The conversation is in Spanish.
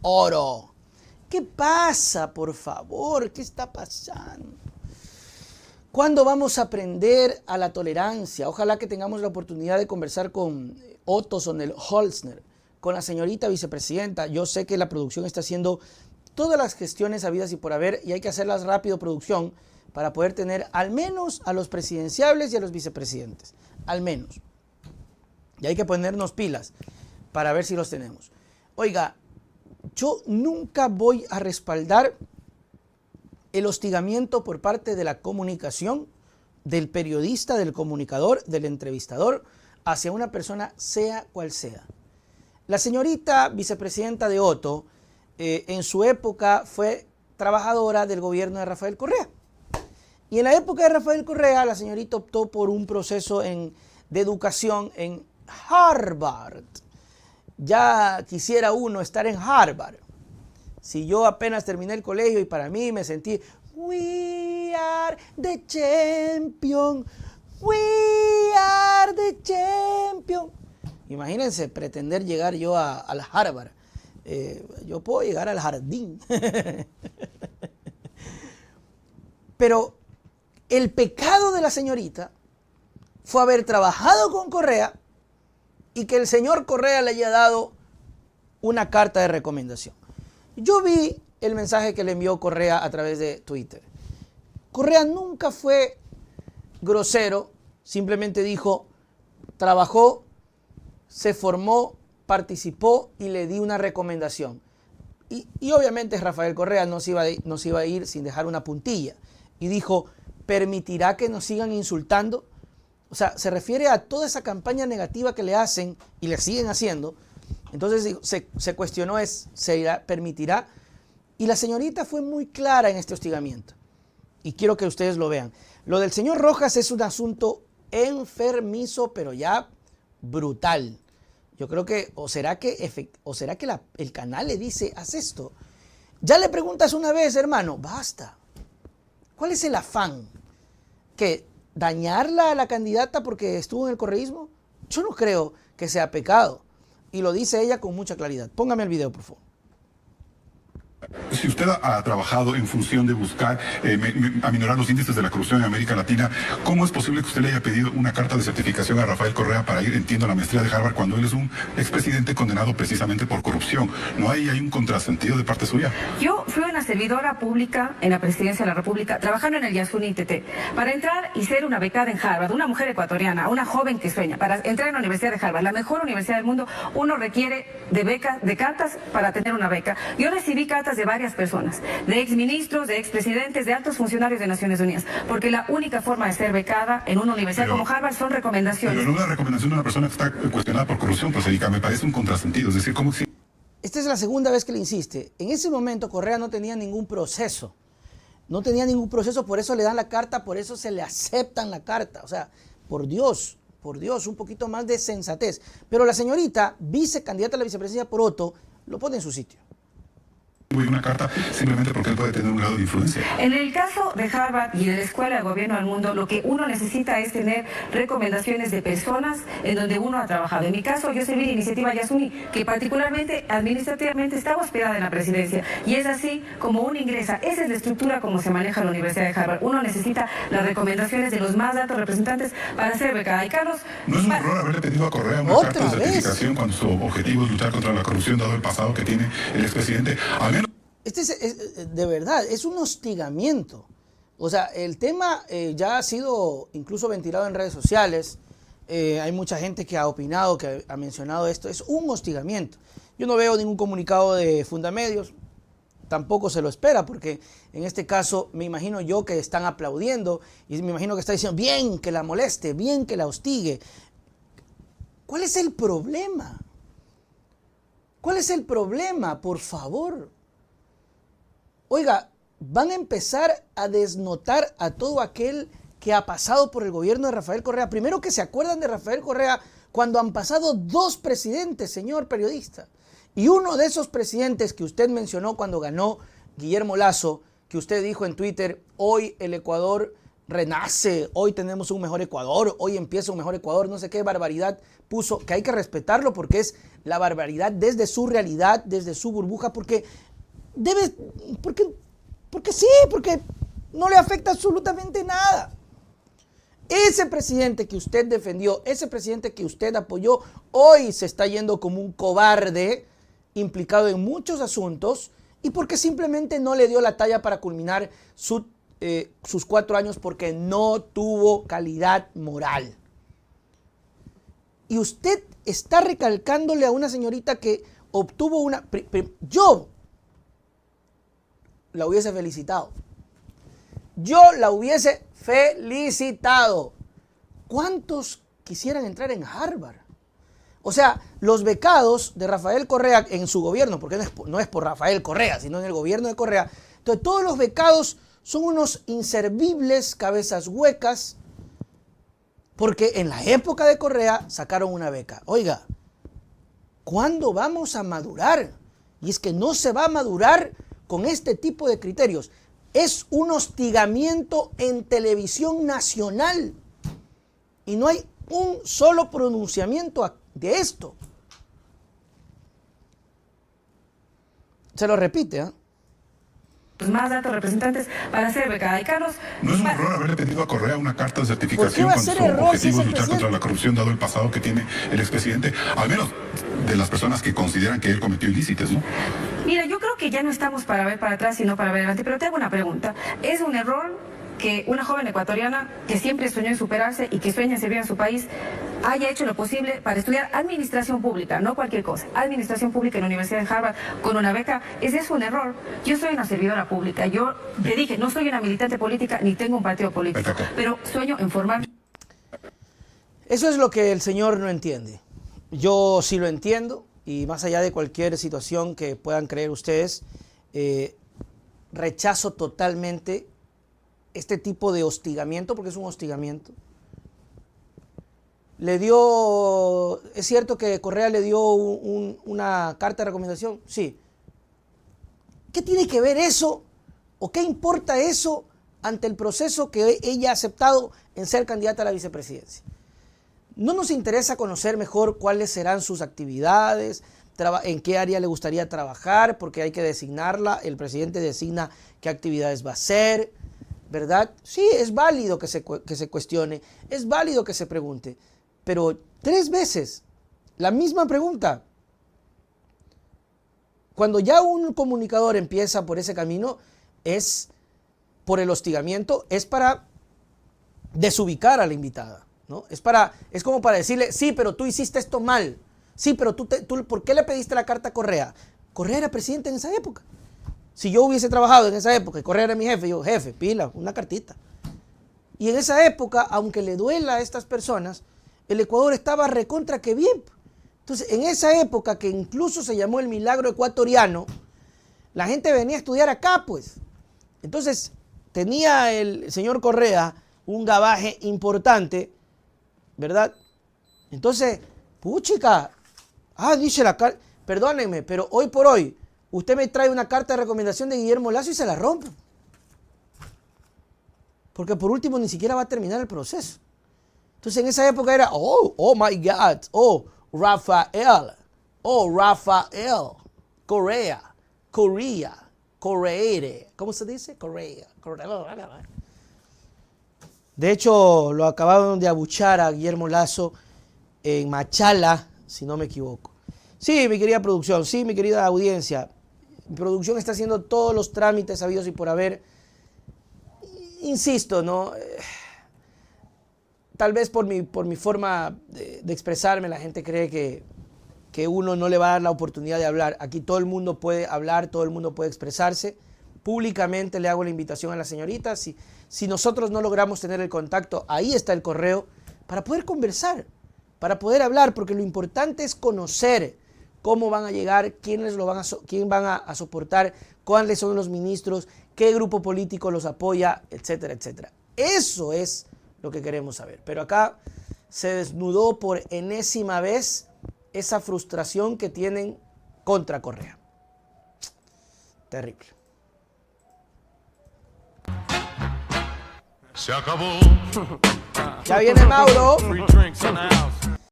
oro. ¿Qué pasa, por favor? ¿Qué está pasando? ¿Cuándo vamos a aprender a la tolerancia? Ojalá que tengamos la oportunidad de conversar con Otto Sonnenholzner, con la señorita vicepresidenta. Yo sé que la producción está haciendo todas las gestiones habidas y por haber y hay que hacerlas rápido, producción, para poder tener al menos a los presidenciables y a los vicepresidentes. Al menos. Y hay que ponernos pilas para ver si los tenemos. Oiga, yo nunca voy a respaldar el hostigamiento por parte de la comunicación, del periodista, del comunicador, del entrevistador, hacia una persona, sea cual sea. La señorita vicepresidenta de Otto, en su época fue trabajadora del gobierno de Rafael Correa. Y en la época de Rafael Correa, la señorita optó por un proceso de educación en Harvard. Ya quisiera uno estar en Harvard. Si yo apenas terminé el colegio y para mí me sentí, we are the champion, we are the champion. Imagínense pretender llegar yo al Harvard. Yo puedo llegar al jardín. Pero el pecado de la señorita fue haber trabajado con Correa y que el señor Correa le haya dado una carta de recomendación. Yo vi el mensaje que le envió Correa a través de Twitter. Correa nunca fue grosero, simplemente dijo, trabajó, se formó, participó y le di una recomendación. Y obviamente Rafael Correa no se iba a ir sin dejar una puntilla. Y dijo, ¿permitirá que nos sigan insultando? O sea, se refiere a toda esa campaña negativa que le hacen y le siguen haciendo. Entonces se cuestionó, ¿permitirá? Y la señorita fue muy clara en este hostigamiento. Y quiero que ustedes lo vean. Lo del señor Rojas es un asunto enfermizo, pero ya brutal. Yo creo que, o será que el canal le dice, haz esto. Ya le preguntas una vez, hermano, basta. ¿Cuál es el afán? ¿Que dañarla a la candidata porque estuvo en el correísmo? Yo no creo que sea pecado. Y lo dice ella con mucha claridad. Póngame el video, por favor. Si usted ha trabajado en función de buscar aminorar los índices de la corrupción en América Latina, ¿cómo es posible que usted le haya pedido una carta de certificación a Rafael Correa para ir, entiendo, a la maestría de Harvard cuando él es un expresidente condenado precisamente por corrupción? ¿No hay un contrasentido de parte suya? Yo fui una servidora pública en la presidencia de la República, trabajando en el Yasuni ITT, para entrar y ser una becada en Harvard, una mujer ecuatoriana, una joven que sueña, para entrar en la Universidad de Harvard, la mejor universidad del mundo, uno requiere de becas, de cartas para tener una beca. Yo recibí cartas de varias personas, de exministros, de expresidentes, de altos funcionarios de Naciones Unidas, porque la única forma de ser becada en una universidad como Harvard son recomendaciones. Pero no una recomendación de una persona que está cuestionada por corrupción, pues Erika, me parece un contrasentido. Es decir, ¿cómo si... Esta es la segunda vez que le insiste. En ese momento Correa no tenía ningún proceso. No tenía ningún proceso, por eso le dan la carta, por eso se le aceptan la carta. O sea, por Dios, un poquito más de sensatez. Pero la señorita, vicecandidata a la vicepresidencia por Otto, lo pone en su sitio. Una carta simplemente porque él puede tener un grado de influencia. En el caso de Harvard y de la Escuela de Gobierno del Mundo, lo que uno necesita es tener recomendaciones de personas en donde uno ha trabajado. En mi caso, yo serví la iniciativa Yasuni, que particularmente administrativamente estaba hospedada en la presidencia. Y es así como uno ingresa. Esa es la estructura como se maneja la Universidad de Harvard. Uno necesita las recomendaciones de los más altos representantes para ser becada. Y Carlos... ¿No es un error haberle pedido a Correa una carta de certificación cuando su objetivo es luchar contra la corrupción, dado el pasado que tiene el expresidente? Al menos... De verdad, es un hostigamiento. O sea, el tema ya ha sido incluso ventilado en redes sociales. Hay mucha gente que ha opinado, que ha mencionado esto. Es un hostigamiento. Yo no veo ningún comunicado de Fundamedios. Tampoco se lo espera, porque en este caso me imagino yo que están aplaudiendo y me imagino que está diciendo, bien que la moleste, bien que la hostigue. ¿Cuál es el problema? ¿Cuál es el problema? Por favor. Oiga, van a empezar a desnotar a todo aquel que ha pasado por el gobierno de Rafael Correa. Primero, que se acuerdan de Rafael Correa cuando han pasado 2 presidentes, señor periodista. Y uno de esos presidentes que usted mencionó cuando ganó Guillermo Lasso, que usted dijo en Twitter, hoy el Ecuador renace, hoy tenemos un mejor Ecuador, hoy empieza un mejor Ecuador, no sé qué barbaridad puso, que hay que respetarlo porque es la barbaridad desde su realidad, desde su burbuja, porque porque no le afecta absolutamente nada. Ese presidente que usted defendió, ese presidente que usted apoyó, hoy se está yendo como un cobarde, implicado en muchos asuntos, y porque simplemente no le dio la talla para culminar sus 4 años porque no tuvo calidad moral. Y usted está recalcándole a una señorita que obtuvo una... Yo la hubiese felicitado. Yo la hubiese felicitado. ¿Cuántos quisieran entrar en Harvard? O sea, los becados de Rafael Correa en su gobierno, porque no es por Rafael Correa, sino en el gobierno de Correa. Entonces, todos los becados son unos inservibles cabezas huecas, porque en la época de Correa sacaron una beca. Oiga, ¿cuándo vamos a madurar? Y es que no se va a madurar con este tipo de criterios. Es un hostigamiento en televisión nacional. Y no hay un solo pronunciamiento de esto. Se lo repite, ¿eh? Más datos representantes para ser becada. Y Carlos... ¿No es un error haberle pedido a Correa una carta de certificación cuando su error objetivo es luchar contra la corrupción, dado el pasado que tiene el expresidente? Al menos de las personas que consideran que él cometió ilícitos, ¿no? Mira, yo creo que ya no estamos para ver para atrás, sino para ver adelante. Pero te hago una pregunta. ¿Es un error que una joven ecuatoriana que siempre soñó en superarse y que sueña en servir a su país haya hecho lo posible para estudiar administración pública, no cualquier cosa, administración pública en la Universidad de Harvard con una beca? Ese es un error. Yo soy una servidora pública. Yo te dije, no soy una militante política ni tengo un partido político, pero sueño en formar. Eso es lo que el señor no entiende. Yo sí lo entiendo, y más allá de cualquier situación que puedan creer ustedes, rechazo totalmente este tipo de hostigamiento, porque es un hostigamiento. Es cierto que Correa le dio una carta de recomendación, sí. ¿Qué tiene que ver eso o qué importa eso ante el proceso que ella ha aceptado en ser candidata a la vicepresidencia? No nos interesa conocer mejor cuáles serán sus actividades, en qué área le gustaría trabajar, porque hay que designarla, el presidente designa qué actividades va a hacer, ¿verdad? Sí, es válido que se cuestione, es válido que se pregunte, pero 3 veces la misma pregunta. Cuando ya un comunicador empieza por ese camino, es por el hostigamiento, es para desubicar a la invitada, ¿no? Es como para decirle, sí, pero tú hiciste esto mal, sí, pero tú ¿por qué le pediste la carta a Correa? Correa era presidente en esa época. Si yo hubiese trabajado en esa época y Correa era mi jefe, yo, jefe, pila, una cartita. Y en esa época, aunque le duela a estas personas, el Ecuador estaba recontra que bien. Entonces, en esa época, que incluso se llamó el milagro ecuatoriano, la gente venía a estudiar acá, pues. Entonces, tenía el señor Correa un gabaje importante, ¿verdad? Entonces, puchica, dice la carta, perdónenme, pero hoy por hoy, usted me trae una carta de recomendación de Guillermo Lasso y se la rompo. Porque por último ni siquiera va a terminar el proceso. Entonces en esa época era, oh my God, Rafael, Correa, ¿cómo se dice? Correa. De hecho, lo acabaron de abuchar a Guillermo Lasso en Machala, si no me equivoco. Sí, mi querida producción, sí, mi querida audiencia. Mi producción está haciendo todos los trámites habidos y por haber. Insisto, ¿no? Tal vez por mi forma de expresarme, la gente cree que uno no le va a dar la oportunidad de hablar. Aquí todo el mundo puede hablar, todo el mundo puede expresarse. Públicamente le hago la invitación a la señorita. Si nosotros no logramos tener el contacto, ahí está el correo, para poder conversar, para poder hablar, porque lo importante es conocer cómo van a llegar, quién van a soportar, cuáles son los ministros, qué grupo político los apoya, etcétera, etcétera. Eso es lo que queremos saber. Pero acá se desnudó por enésima vez esa frustración que tienen contra Correa. Terrible. Se acabó. Ya viene Mauro. Free drinks in the house.